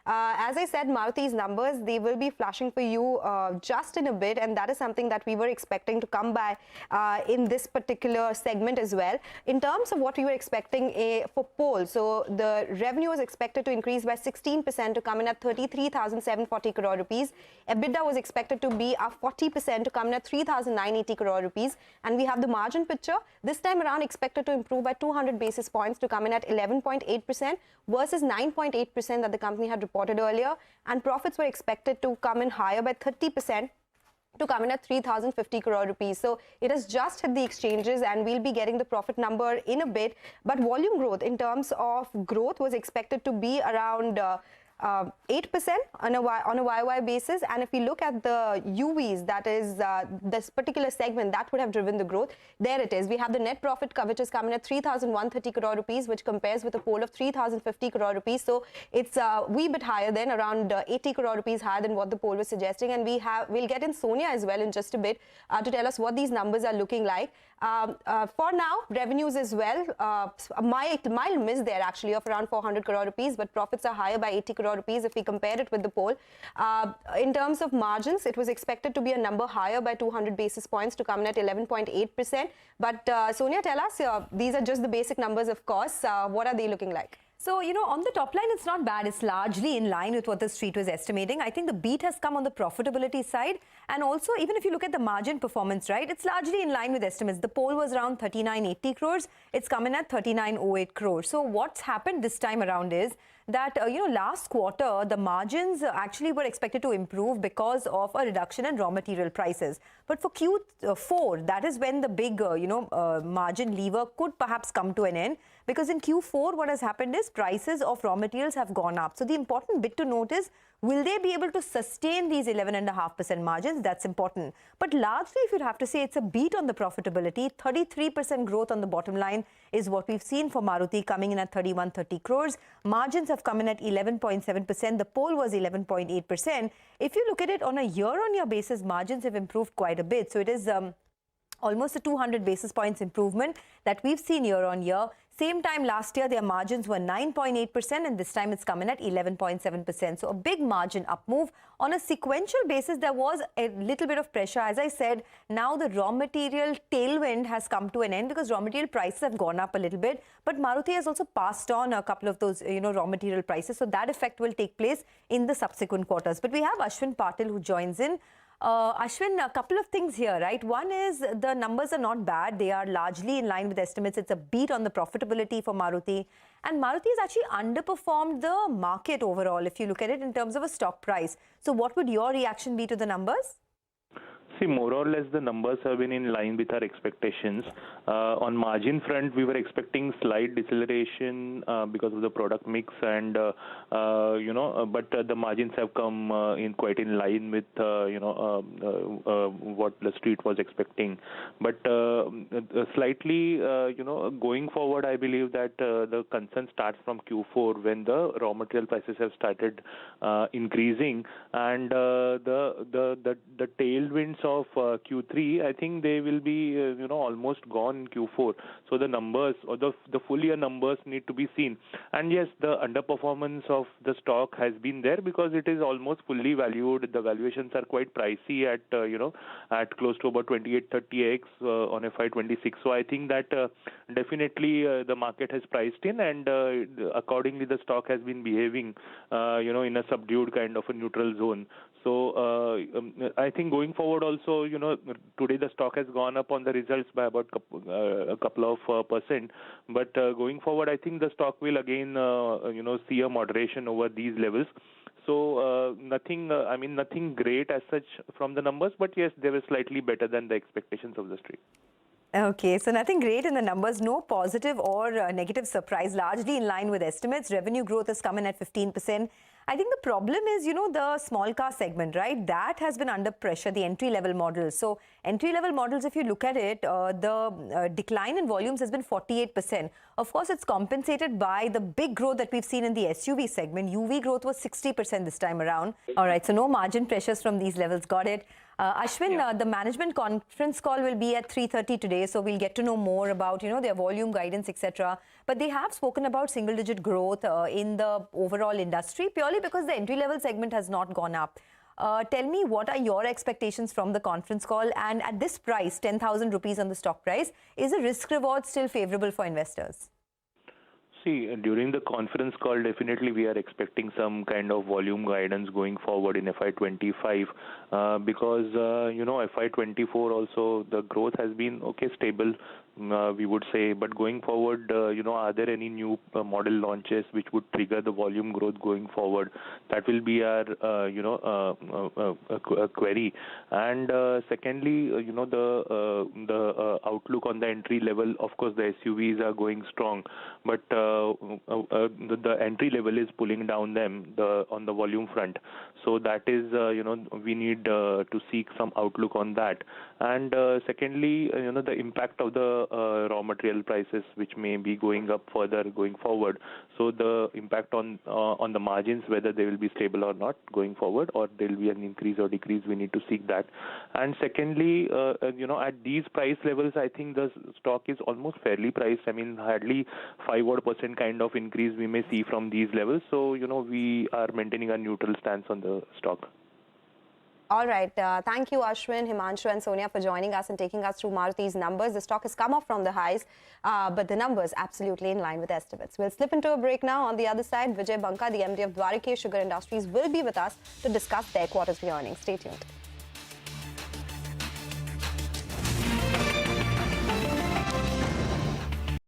As I said, Maruti's numbers, they will be flashing for you just in a bit, and that is something that we were expecting to come by in this particular segment as well. In terms of what we were expecting for Pole, so the revenue was expected to increase by 16% to come in at 33,740 crore rupees. EBITDA was expected to be up 40% to come in at 3,980 crore rupees. And we have the margin picture. This time around expected to improve by 200 basis points to come in at 11.8% versus 9.8% that the company had reported earlier, and profits were expected to come in higher by 30% to come in at 3,050 crore rupees. So it has just hit the exchanges, and we'll be getting the profit number in a bit. But volume growth in terms of growth was expected to be around 8% on a YY basis. And if we look at the UVs, that is this particular segment, that would have driven the growth. There it is. We have the net profit which is coming at 3,130 crore rupees, which compares with a Pole of 3,050 crore rupees. So it's a wee bit higher than around 80 crore rupees higher than what the Pole was suggesting. And we'll get in Sonia as well in just a bit to tell us what these numbers are looking like. For now, revenues as well, a mild miss there actually of around 400 crore rupees, but profits are higher by 80 crore rupees if we compare it with the Pole. In terms of margins, it was expected to be a number higher by 200 basis points to come in at 11.8%. But Sonia, tell us, these are just the basic numbers, of course. What are they looking like? So, on the top line, it's not bad. It's largely in line with what the street was estimating. I think the beat has come on the profitability side. And also, even if you look at the margin performance, right, it's largely in line with estimates. The Pole was around 3980 crores. It's come in at 3908 crores. So what's happened this time around is that, last quarter, the margins actually were expected to improve because of a reduction in raw material prices. But for Q4, that is when the big, margin lever could perhaps come to an end. Because in Q4, what has happened is prices of raw materials have gone up. So the important bit to note is, will they be able to sustain these 11.5% margins? That's important. But largely, if you'd have to say, it's a beat on the profitability. 33% growth on the bottom line is what we've seen for Maruti, coming in at 3130 crores. Margins have come in at 11.7%. The Pole was 11.8%. If you look at it on a year-on-year basis, margins have improved quite a bit. So it is almost a 200 basis points improvement that we've seen year on year. Same time last year, their margins were 9.8%, and this time it's come in at 11.7%. So a big margin up move. On a sequential basis, there was a little bit of pressure. As I said, now the raw material tailwind has come to an end because raw material prices have gone up a little bit. But Maruti has also passed on a couple of those, raw material prices. So that effect will take place in the subsequent quarters. But we have Ashwin Patil who joins in. Ashwin, a couple of things here, right? One is the numbers are not bad. They are largely in line with estimates. It's a beat on the profitability for Maruti. And Maruti has actually underperformed the market overall, if you look at it in terms of a stock price. So what would your reaction be to the numbers? See, more or less the numbers have been in line with our expectations. On margin front, we were expecting slight deceleration because of the product mix, and but the margins have come in quite in line with what the street was expecting. But slightly, going forward, I believe that the concern starts from Q4 when the raw material prices have started increasing, and the tailwinds of Q3, I think they will be almost gone in Q4. So the numbers or the full year numbers need to be seen. And yes, the underperformance of the stock has been there because it is almost fully valued. The valuations are quite pricey at at close to about 28-30x on FY26. So I think that definitely the market has priced in, and accordingly the stock has been behaving in a subdued kind of a neutral zone. So I think going forward also, today the stock has gone up on the results by about a couple of percent. But going forward, I think the stock will again, see a moderation over these levels. So nothing great as such from the numbers, but yes, they were slightly better than the expectations of the street. Okay, so nothing great in the numbers, no positive or negative surprise, largely in line with estimates. Revenue growth has come in at 15%. I think the problem is, the small car segment, right? That has been under pressure, the entry-level models. So entry-level models, if you look at it, the decline in volumes has been 48%. Of course, it's compensated by the big growth that we've seen in the SUV segment. UV growth was 60% this time around. All right, so no margin pressures from these levels. Got it. Ashwin, the management conference call will be at 3:30 today, so we'll get to know more about, their volume guidance, etc. But they have spoken about single-digit growth in the overall industry, purely because the entry-level segment has not gone up. Tell me, what are your expectations from the conference call? And at this price, 10,000 rupees on the stock price, is the risk-reward still favorable for investors? See, during the conference call, definitely we are expecting some kind of volume guidance going forward in FY25 because, FY24 also the growth has been stable, we would say. But going forward, are there any new model launches which would trigger the volume growth going forward? That will be our, query. And secondly, the outlook on the entry level, of course, the SUVs are going strong, but the entry level is pulling down on the volume front. So that is, we need to seek some outlook on that. And secondly, the impact of the raw material prices, which may be going up further going forward. So the impact on the margins, whether they will be stable or not going forward, or there will be an increase or decrease, we need to seek that. And secondly, at these price levels, I think the stock is almost fairly priced. I mean, hardly 5% kind of increase we may see from these levels. So, we are maintaining a neutral stance on the stock. All right. Thank you, Ashwin, Himanshu and Sonia for joining us and taking us through Maruti's numbers. The stock has come up from the highs, but the numbers absolutely in line with estimates. We'll slip into a break now. On the other side, Vijay Banka, the MD of Dwarikesh Sugar Industries, will be with us to discuss their quarterly earnings. Stay tuned.